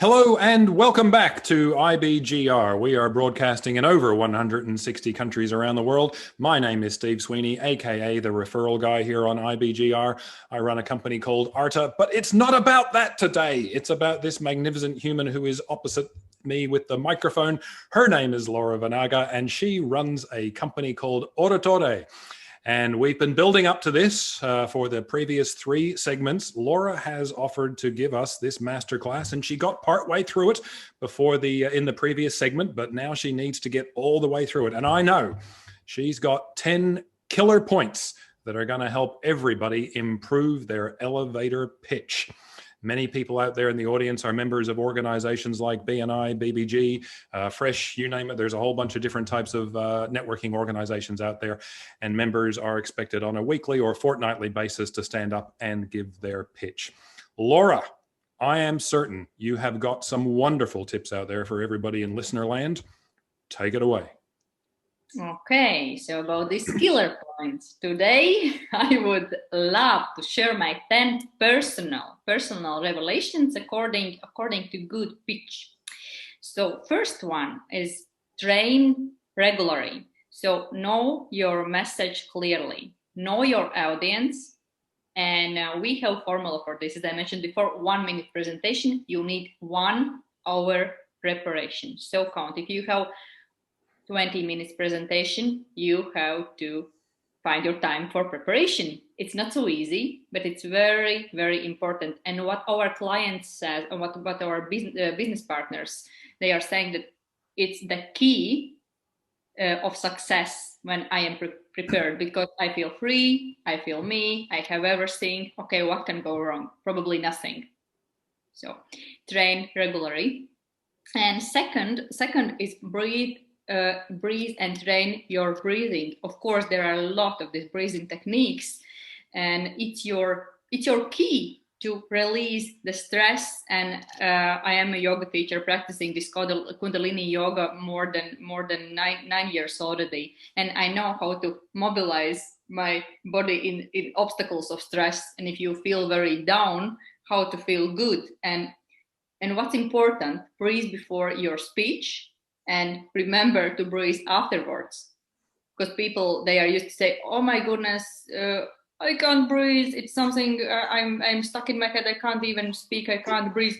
Hello and welcome back to IBGR. We are broadcasting in over 160 countries around the world. My name is Steve Sweeney, aka the referral guy here on IBGR. I run a company called Arta, but it's not about that today. It's about this magnificent human who is opposite me with the microphone. Her name is Laura Vanaga, and she runs a company called Oratore. And we've been building up to this for the previous 3 segments. Laura has offered to give us this masterclass, and she got partway through it before in the previous segment, but now she needs to get all the way through it. And I know she's got 10 killer points that are going to help everybody improve their elevator pitch. Many people out there in the audience are members of organizations like BNI, BBG, Fresh, you name it. There's a whole bunch of different types of networking organizations out there, and members are expected on a weekly or fortnightly basis to stand up and give their pitch. Laura, I am certain you have got some wonderful tips out there for everybody in listener land. Take it away. Okay, so about these killer points, today I would love to share my 10 personal revelations according to good pitch. So first one is train regularly. So know your message clearly, know your audience, and we have formula for this. As I mentioned before, 1 minute presentation, you need 1 hour preparation. So count, if you have 20 minutes presentation, you have to find your time for preparation. It's not so easy, but it's very, very important. And what our clients said, and what our business partners, they are saying that it's the key of success when I am prepared, because I feel free, I feel me, I have everything. Okay, what can go wrong? Probably nothing. So train regularly. And second is breathe and train your breathing. Of course, there are a lot of these breathing techniques, and it's your key to release the stress. And I am a yoga teacher practicing this Kundalini yoga more than nine years already, and I know how to mobilize my body in obstacles of stress. And if you feel very down, how to feel good. And what's important, breathe before your speech. And remember to breathe afterwards, because people, they are used to say, oh my goodness, I can't breathe, it's something, I'm stuck in my head, I can't even speak, I can't breathe.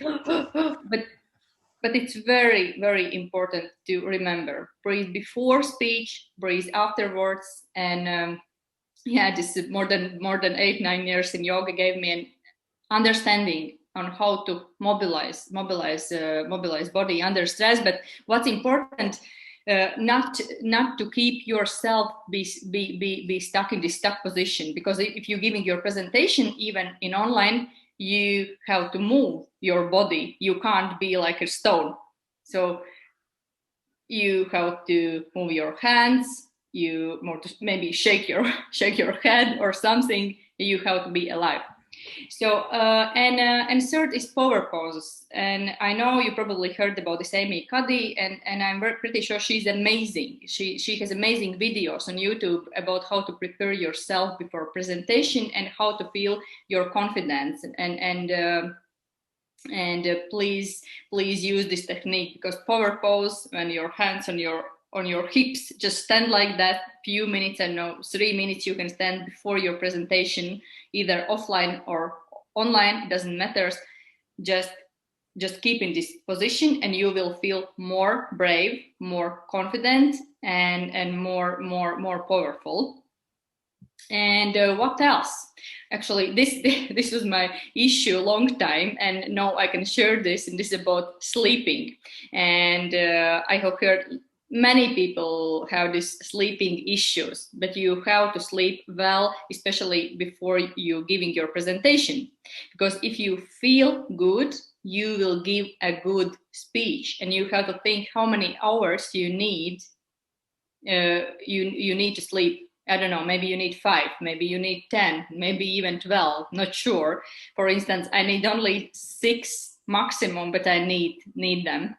but it's very, very important to remember, breathe before speech, breathe afterwards. And yeah, this is more than 8-9 years in yoga gave me an understanding on how to mobilize body under stress. But what's important, not to keep yourself be stuck in this stuck position, because if you're giving your presentation, even in online, you have to move your body. You can't be like a stone. So you have to move your hands. You maybe shake your head or something. You have to be alive. So and third is power poses, and I know you probably heard about this Amy Cuddy, and I'm pretty sure she's amazing. She has amazing videos on YouTube about how to prepare yourself before presentation and how to feel your confidence. And please use this technique, because power pose, when your hands on your hips, just stand like that few minutes. I know 3 minutes you can stand before your presentation, either offline or online, it doesn't matter. Just keep in this position, and you will feel more brave, more confident, and more powerful. And what else? Actually, this was my issue a long time, and now I can share this. And this is about sleeping. And I have heard many people have these sleeping issues, but you have to sleep well, especially before you giving your presentation, because if you feel good, you will give a good speech. And you have to think how many hours you need. You need to sleep. I don't know, maybe you need 5, maybe you need 10, maybe even 12, not sure. For instance, I need only 6 maximum, but I need them.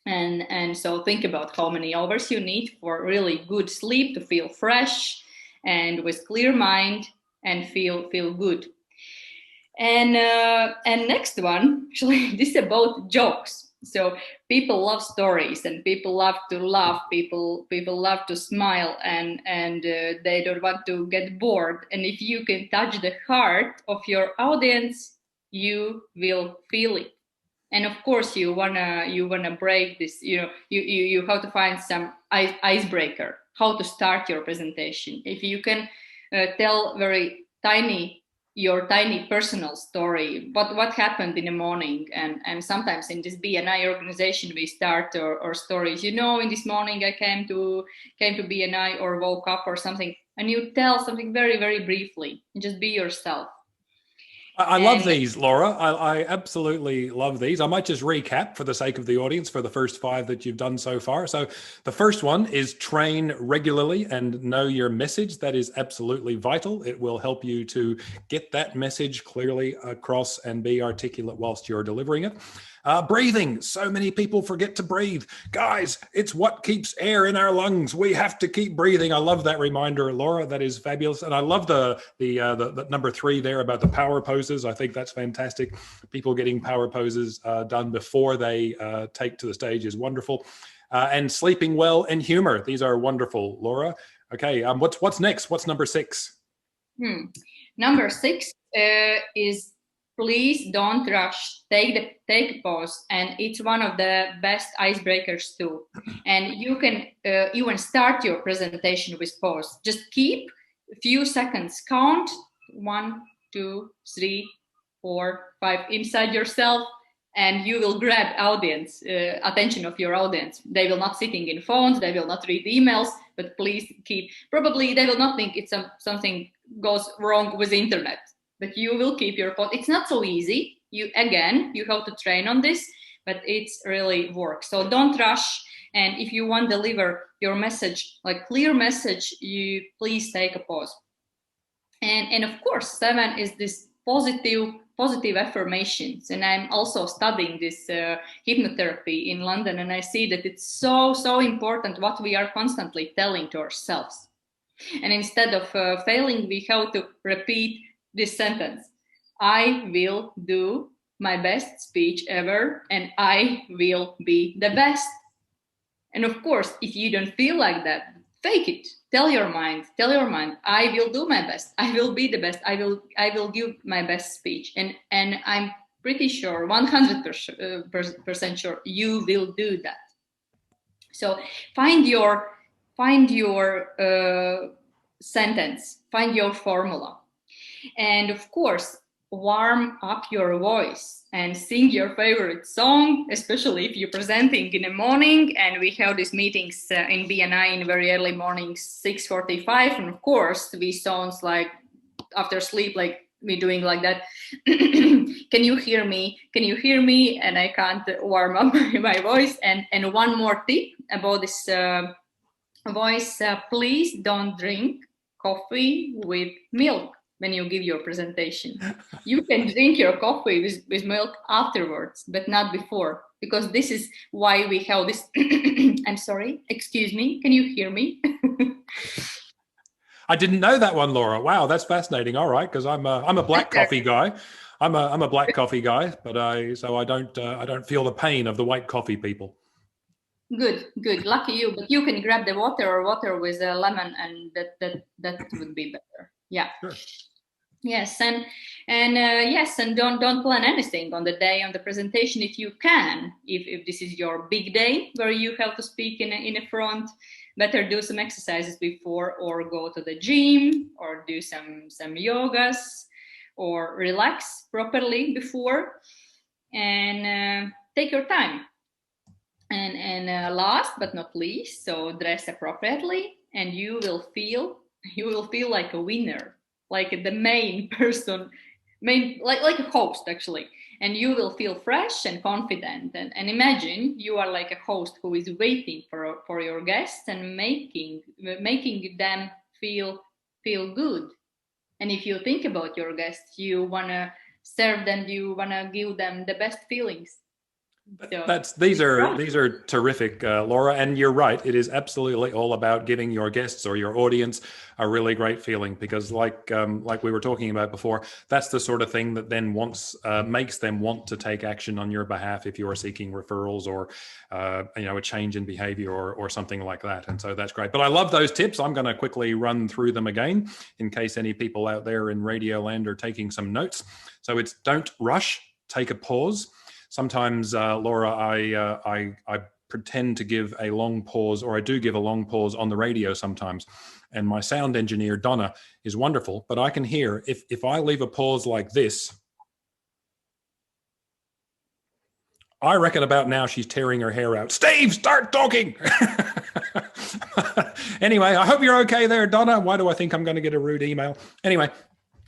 And so think about how many hours you need for really good sleep, to feel fresh and with clear mind and feel good. And next one, actually, this is about jokes. So people love stories, and people love to laugh. People love to smile, and they don't want to get bored. And if you can touch the heart of your audience, you will feel it. And of course, you wanna break this. You have to find some icebreaker. How to start your presentation? If you can tell very your tiny personal story, what happened in the morning, and sometimes in this BNI organization we start our stories. In this morning I came to BNI or woke up or something, and you tell something very, very briefly, and just be yourself. I love these, Laura. I absolutely love these. I might just recap for the sake of the audience for the first 5 that you've done so far. So the first one is train regularly and know your message. That is absolutely vital. It will help you to get that message clearly across and be articulate whilst you're delivering it. Breathing. So many people forget to breathe. Guys, it's what keeps air in our lungs. We have to keep breathing. I love that reminder, Laura. That is fabulous. And I love the number 3 there about the power poses. I think that's fantastic. People getting power poses done before they take to the stage is wonderful. And sleeping well and humor. These are wonderful, Laura. Okay, what's next? What's number 6? Number 6 is please don't rush. Take a pause, and it's one of the best icebreakers too. And you can even start your presentation with pause. Just keep a few seconds. Count 1, 2, 3, 4, 5 inside yourself, and you will grab attention of your audience. They will not sitting in phones. They will not read emails. But please keep. Probably they will not think it's something goes wrong with the internet. But you will keep your pause. It's not so easy. You have to train on this, but it's really works. So don't rush. And if you want to deliver your message, like clear message, you please take a pause. And of course, 7 is this positive affirmations. And I'm also studying this hypnotherapy in London, and I see that it's so important what we are constantly telling to ourselves. And instead of failing, we have to repeat this sentence: I will do my best speech ever, and I will be the best. And of course, if you don't feel like that, fake it. Tell your mind, I will do my best. I will be the best. I will give my best speech. And I'm pretty sure, 100% sure, you will do that. So find your sentence, find your formula. And of course, warm up your voice and sing your favorite song, especially if you're presenting in the morning. And we have these meetings in BNI in very early morning, 6:45. And of course, we sounds like after sleep, like me doing like that. Can you hear me? Can you hear me? And I can't warm up my voice. And one more tip about this voice, please don't drink coffee with milk when you give your presentation. You can drink your coffee with milk afterwards, but not before, because this is why we have this. I'm sorry, excuse me, can you hear me? I didn't know that one, Laura. Wow, that's fascinating. All right, because I'm a black coffee guy. I'm a black coffee guy, but I don't feel the pain of the white coffee people. Good. Lucky you. But you can grab the water with a lemon, and that would be better. Yeah. Sure. Yes, and yes, and don't plan anything on the day on the presentation if you can. If this is your big day where you have to speak in a front, better do some exercises before, or go to the gym, or do some yogas, or relax properly before, and take your time. And last but not least, so dress appropriately, and you will feel like a winner, like the main person, like a host actually, and you will feel fresh and confident. And imagine you are like a host who is waiting for your guests and making them feel good. And if you think about your guests, you wanna serve them, you wanna give them the best feelings. These are terrific, Laura, and you're right. It is absolutely all about giving your guests or your audience a really great feeling, because like we were talking about before, that's the sort of thing that then makes them want to take action on your behalf if you are seeking referrals or a change in behavior or something like that. And so that's great. But I love those tips. I'm going to quickly run through them again in case any people out there in radio land are taking some notes. So it's don't rush, take a pause. Sometimes, Laura, I pretend to give a long pause, or I do give a long pause on the radio sometimes. And my sound engineer, Donna, is wonderful, but I can hear if I leave a pause like this, I reckon about now she's tearing her hair out. Steve, start talking. Anyway, I hope you're okay there, Donna. Why do I think I'm going to get a rude email? Anyway.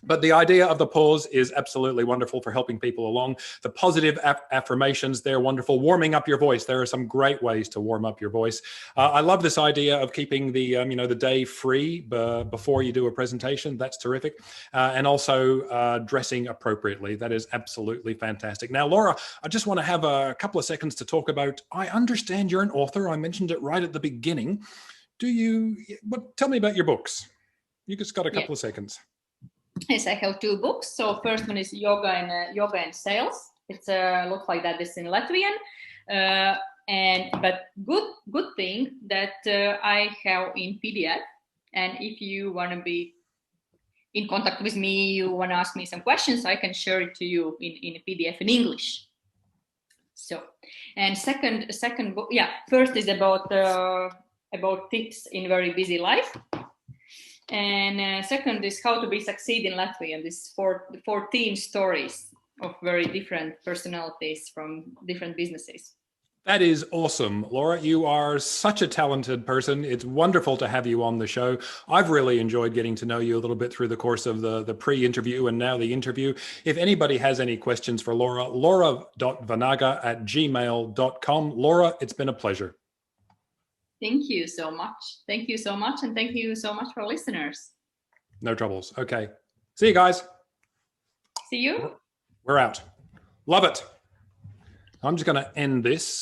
But the idea of the pause is absolutely wonderful for helping people along. The positive affirmations, they're wonderful. Warming up your voice. There are some great ways to warm up your voice. I love this idea of keeping the day free before you do a presentation. That's terrific. And also dressing appropriately. That is absolutely fantastic. Now, Laura, I just want to have a couple of seconds to talk about, I understand you're an author. I mentioned it right at the beginning. Tell me about your books. You just got a couple of seconds. Yes, I have 2 books. So first one is Yoga and Sales. It's looks like that. It's in Latvian, but good thing that I have in PDF. And if you want to be in contact with me, you want to ask me some questions, I can share it to you in a PDF in English. So, and second book, first is about tips in very busy life. And second is how to succeed in Latvia. This 14 stories of very different personalities from different businesses. That is awesome, Laura. You are such a talented person. It's wonderful to have you on the show. I've really enjoyed getting to know you a little bit through the course of the pre-interview and now the interview. If anybody has any questions for Laura, laura.vanaga@gmail.com. Laura, it's been a pleasure. Thank you so much. Thank you so much. And thank you so much for listeners. No troubles. Okay. See you guys. See you. We're out. Love it. I'm just going to end this.